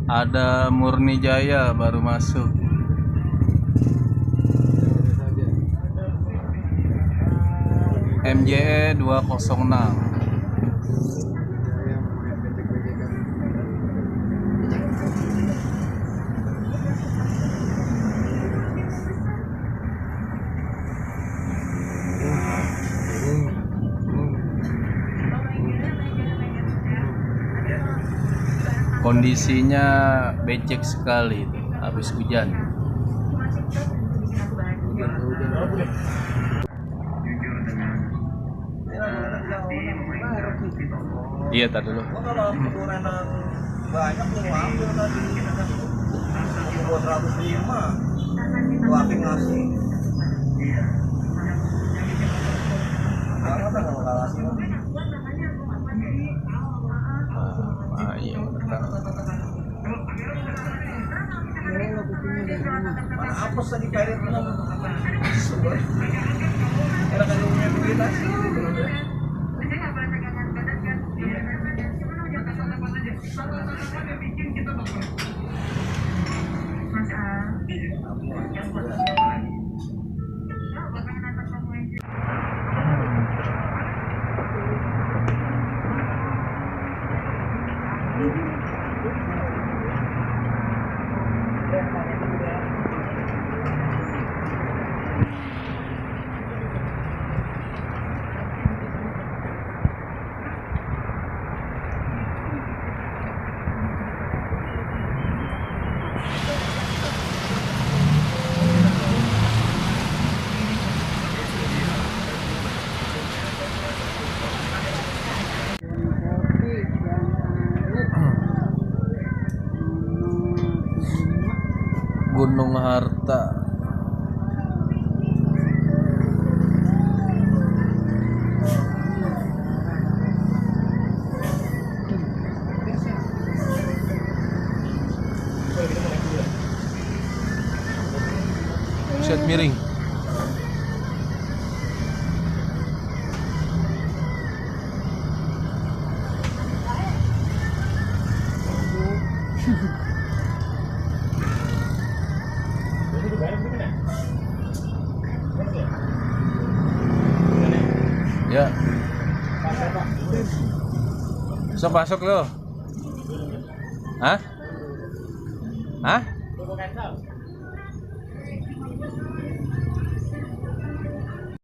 Ada Murni Jaya baru masuk. MJE 206. Kondisinya becek sekali itu, habis hujan. Iya, tadi dulu. Kalau penurunan banyak tuh ambil tadi 205 tapi ngasih kalau nggak ngasih Iya, benar. mana apes lagi kairit itu era kan punya duit sih Gunung Harta. Set miring. Ya. Bisa masuk lo. Hah? Hah?